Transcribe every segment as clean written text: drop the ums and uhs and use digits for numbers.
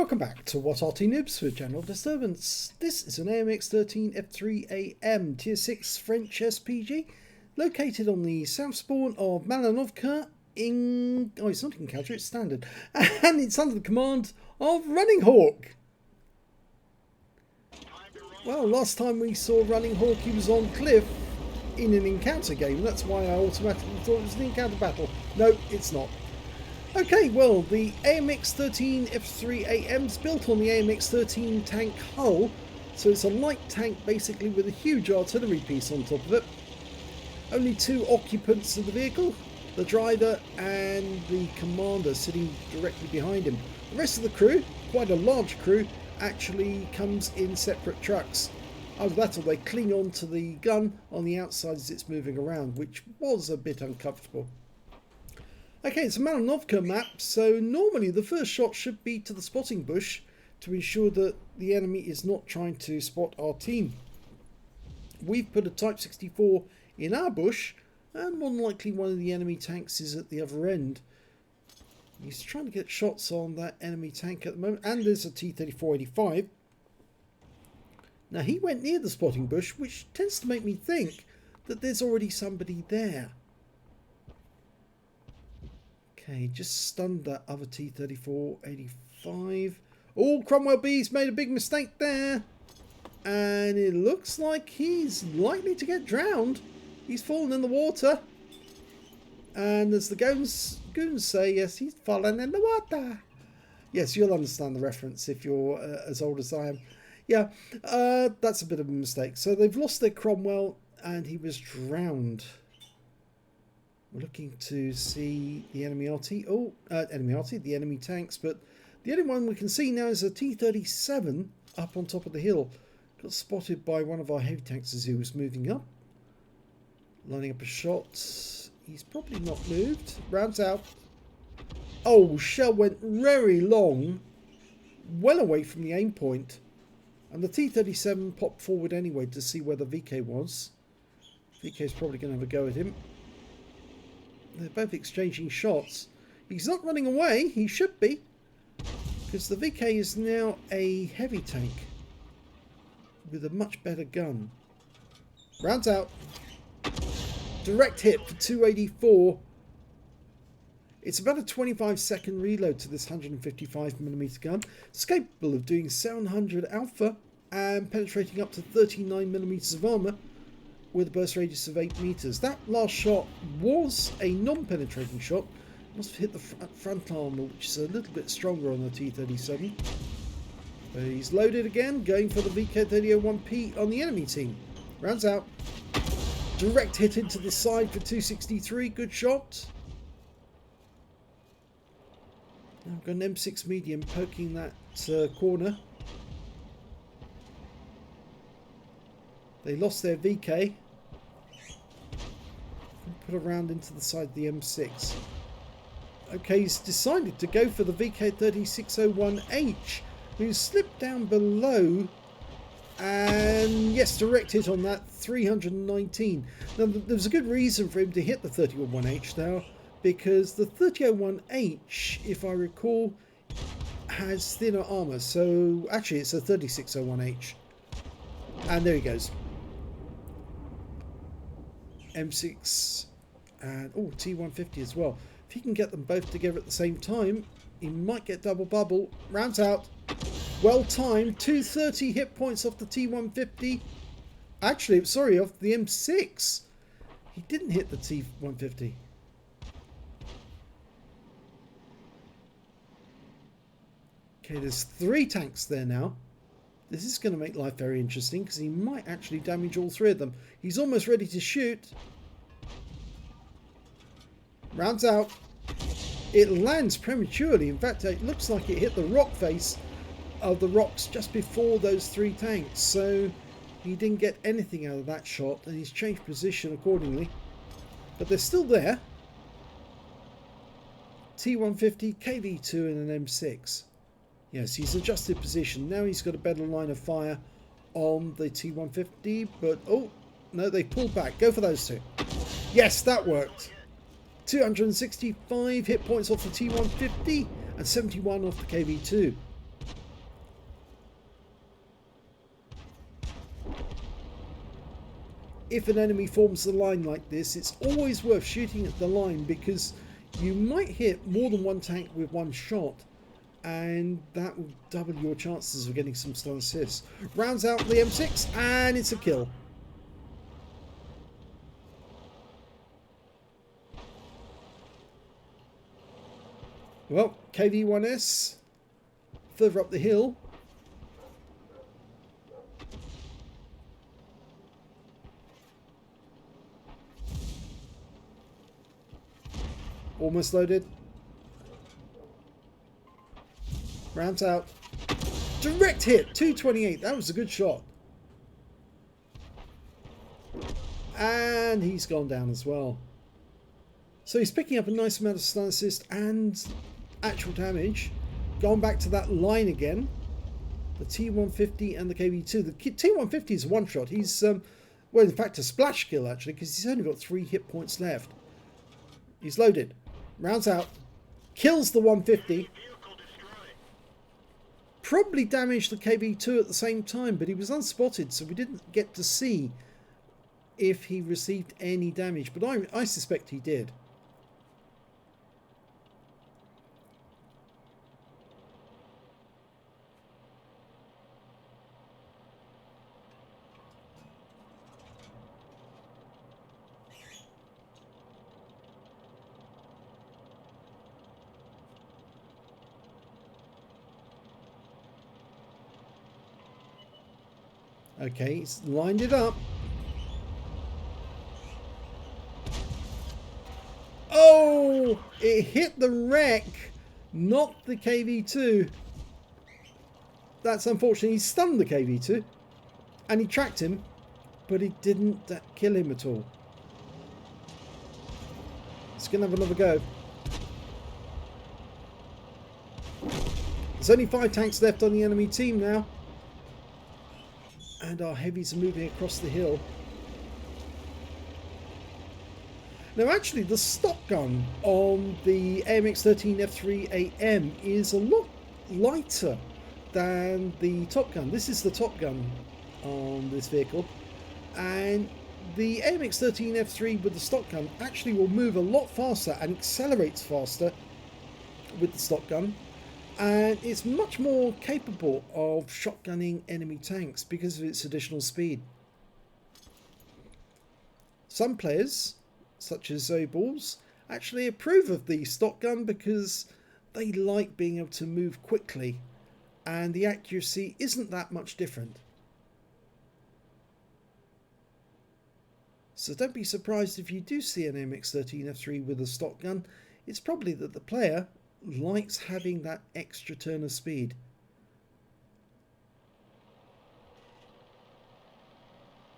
Welcome back to What Arty Noobs for General Disturbance. This is an AMX 13F3AM Tier 6 French SPG located on the south spawn of Malinovka in... oh, it's not in counter, it's standard. And it's under the command of Running Hawk. Well, last time we saw Running Hawk, he was on Cliff in an encounter game. That's why I automatically thought it was an encounter battle. No, it's not. Okay, well, the AMX 13 F3AM is built on the AMX 13 tank hull, so it's a light tank basically with a huge artillery piece on top of it. Only two occupants of the vehicle, the driver and the commander sitting directly behind him. The rest of the crew, quite a large crew, actually comes in separate trucks. Either that or they cling on to the gun on the outside as it's moving around, which was a bit uncomfortable. Okay, it's a Malinovka map, so normally the first shot should be to the spotting bush to ensure that the enemy is not trying to spot our team. We've put a Type 64 in our bush, and more than likely one of the enemy tanks is at the other end. He's trying to get shots on that enemy tank at the moment, and there's a T-34-85. Now he went near the spotting bush, which tends to make me think that there's already somebody there. Okay, just stunned that other T-34-85. Oh, Cromwell B's made a big mistake there. And it looks like he's likely to get drowned. He's fallen in the water. And as the goons say, yes, he's fallen in the water. Yes, you'll understand the reference if you're as old as I am. Yeah, that's a bit of a mistake. So they've lost their Cromwell and he was drowned. We're looking to see the enemy Arty. Oh, the enemy tanks. But the only one we can see now is a T-37 up on top of the hill. Got spotted by one of our heavy tanks as he was moving up. Lining up a shot. He's probably not moved. Rounds out. Oh, shell went very long. Well away from the aim point. And the T-37 popped forward anyway to see where the VK was. VK's probably going to have a go at him. They're both exchanging shots. He's not running away. He should be. Because the VK is now a heavy tank. With a much better gun. Rounds out. Direct hit for 284. It's about a 25-second reload to this 155mm gun. It's capable of doing 700 alpha and penetrating up to 39mm of armour with a burst radius of 8 meters. That last shot was a non-penetrating shot. Must have hit the front armour, which is a little bit stronger on the T-37. But he's loaded again, going for the VK-3001P on the enemy team. Rounds out. Direct hit into the side for 263. Good shot. Now I've got an M6 medium poking that corner. They lost their VK. Put a round into the side of the M6. Okay, he's decided to go for the VK-3601H, who's slipped down below. And yes, direct hit on that, 319. Now, there's a good reason for him to hit the 3001H now, because the 3001H, if I recall, has thinner armour. So actually, it's a 3601H. And there he goes. M6 and oh, T150 as well. If he can get them both together at the same time, he might get double bubble. Rounds out. Well timed. 230 hit points off the T150. Actually, sorry, off the M6. He didn't hit the T150. Okay, there's 3 tanks there now. This is going to make life very interesting because he might actually damage all 3 of them. He's almost ready to shoot. Rounds out. It lands prematurely. In fact, it looks like it hit the rock face of the rocks just before those 3 tanks. So he didn't get anything out of that shot and he's changed position accordingly. But they're still there. T150, KV2 and an M6. Yes, he's adjusted position. Now he's got a better line of fire on the T150. But, oh, no, they pulled back. Go for those 2. Yes, that worked. 265 hit points off the T150 and 71 off the KV2. if an enemy forms the line like this, it's always worth shooting at the line, because you might hit more than one tank with one shot, and that will double your chances of getting some stun assists. Rounds out the M6, and it's a kill. Well, KV-1S further up the hill. Almost loaded. Rounds out. Direct hit, 228. That was a good shot. And he's gone down as well. So he's picking up a nice amount of stun assist and actual damage. Going back to that line again. The T150 and the KV2. The T150 is a one shot. He's, well, in fact, a splash kill actually, because he's only got 3 hit points left. He's loaded. Rounds out. Kills the 150. Probably damaged the KV2 at the same time, but he was unspotted, so we didn't get to see if he received any damage. But I suspect he did. Okay, he's lined it up. Oh! It hit the wreck, not the KV2. That's unfortunate. He stunned the KV2. And he tracked him, but he didn't kill him at all. He's going to have another go. There's only 5 tanks left on the enemy team now. And our heavies are moving across the hill. Now actually the stock gun on the AMX 13 F3 AM is a lot lighter than the top gun. This is the top gun on this vehicle. And the AMX 13 F3 with the stock gun actually will move a lot faster and accelerates faster with the stock gun. And it's much more capable of shotgunning enemy tanks because of its additional speed. Some players, such as Zoballs, actually approve of the stock gun because they like being able to move quickly and the accuracy isn't that much different. So don't be surprised if you do see an AMX 13 F3 with a stock gun. It's probably that the player likes having that extra turn of speed.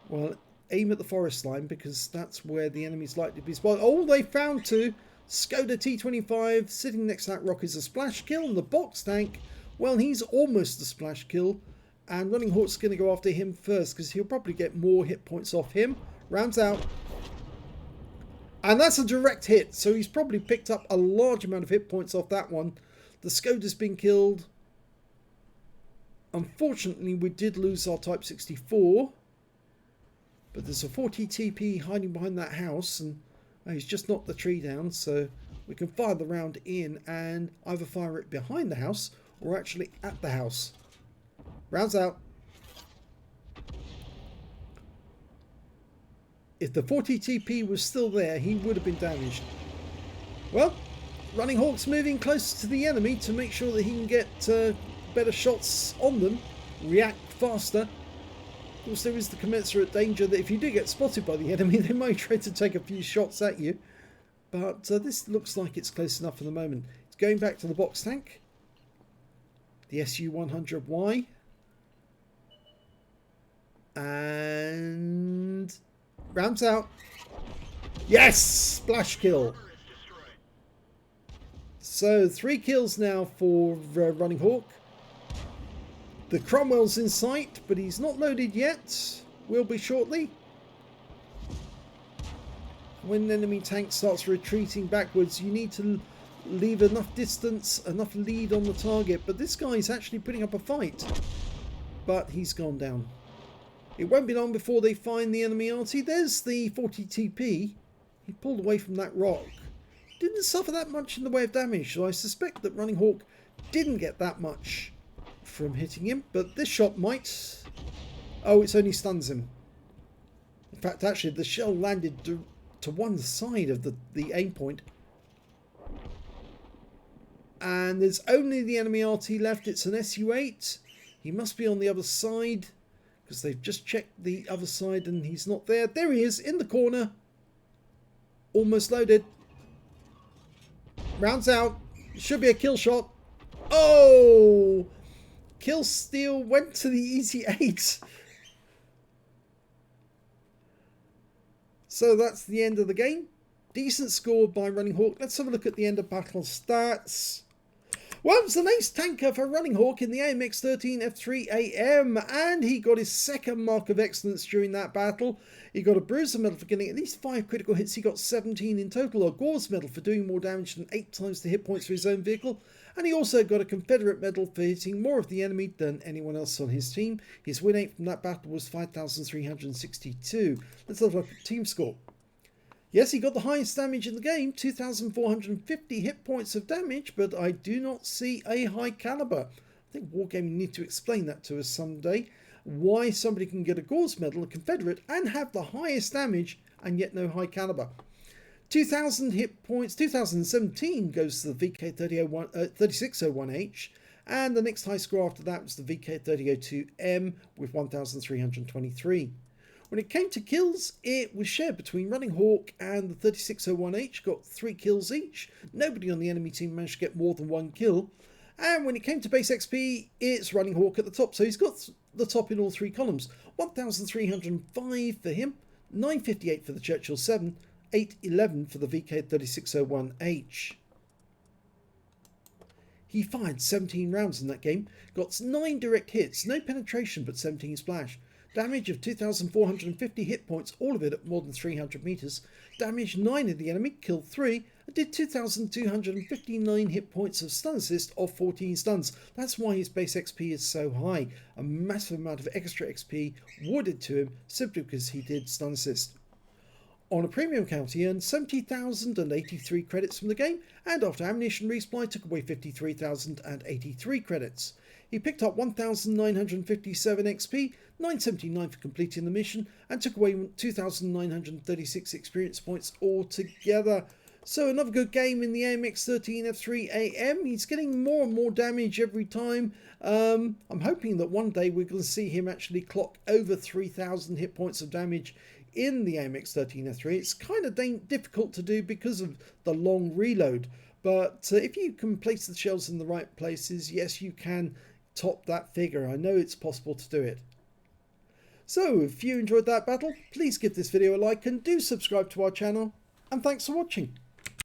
Well, aim at the forest line because that's where the enemy's likely to be spotted. Oh, they found 2. Skoda T25 sitting next to that rock is a splash kill, and the box tank, well, he's almost a splash kill, and Running Hawk's going to go after him first because he'll probably get more hit points off him. Rounds out. And that's a direct hit, so he's probably picked up a large amount of hit points off that one. The Skoda's been killed. Unfortunately, we did lose our Type 64. But there's a 40 TP hiding behind that house, and he's just knocked the tree down, so we can fire the round in and either fire it behind the house or actually at the house. Rounds out. If the 40 TP was still there, he would have been damaged. Well, Running Hawk's moving closer to the enemy to make sure that he can get better shots on them, react faster. Of course, there is the commensurate danger that if you do get spotted by the enemy, they might try to take a few shots at you. But this looks like it's close enough for the moment. It's going back to the box tank. The SU-100Y. And rounds out. Yes! Splash kill. So 3 kills now for Running Hawk. The Cromwell's in sight, but he's not loaded yet. Will be shortly. When an enemy tank starts retreating backwards, you need to leave enough distance, enough lead on the target. But this guy is actually putting up a fight. But he's gone down. It won't be long before they find the enemy Arty. There's the 40 TP. He pulled away from that rock. Didn't suffer that much in the way of damage, so I suspect that Running Hawk didn't get that much from hitting him, but this shot might... Oh, it only stuns him. In fact, actually, the shell landed to one side of the aim point. And there's only the enemy Arty left. It's an SU-8. He must be on the other side, because they've just checked the other side and he's not there. There he is, in the corner. Almost loaded. Rounds out. Should be a kill shot. Oh! Kill steal went to the easy 8. So that's the end of the game. Decent score by Running Hawk. Let's have a look at the end of battle stats. Well, it was an ace tanker for Running Hawk in the AMX 13 F3 AM, and he got his second mark of excellence during that battle. He got a Bruiser medal for getting at least 5 critical hits. He got 17 in total. A Gore's medal for doing more damage than 8 times the hit points for his own vehicle. And he also got a Confederate medal for hitting more of the enemy than anyone else on his team. His win rate from that battle was 5,362. Let's have a look at team score. Yes, he got the highest damage in the game, 2,450 hit points of damage, but I do not see a high caliber. I think Wargaming need to explain that to us someday. Why somebody can get a Gore's medal, a Confederate, and have the highest damage and yet no high caliber. 2,000 hit points, 2017 goes to the VK3601H, and the next high score after that was the VK3002M with 1,323. When it came to kills, it was shared between Running Hawk and the 3601H, got 3 kills each. Nobody on the enemy team managed to get more than 1 kill. And when it came to base XP, it's Running Hawk at the top, so he's got the top in all 3 columns. 1,305 for him, 958 for the Churchill 7, 811 for the VK3601H. He fired 17 rounds in that game, got 9 direct hits, no penetration but 17 splash. Damage of 2,450 hit points, all of it at more than 300 meters. Damaged 9 of the enemy, killed 3, and did 2,259 hit points of stun assist off 14 stuns. That's why his base XP is so high. A massive amount of extra XP awarded to him simply because he did stun assist. On a premium account, he earned 70,083 credits from the game, and after ammunition resupply took away 53,083 credits. He picked up 1,957 XP, 979 for completing the mission, and took away 2,936 experience points altogether. So another good game in the AMX 13 F3 AM. He's getting more and more damage every time. I'm hoping that one day we're going to see him actually clock over 3,000 hit points of damage in the AMX 13 F3. It's kind of difficult to do because of the long reload. But if you can place the shells in the right places, yes, you can top that figure. I know it's possible to do it. So if you enjoyed that battle, please give this video a like and do subscribe to our channel, and thanks for watching.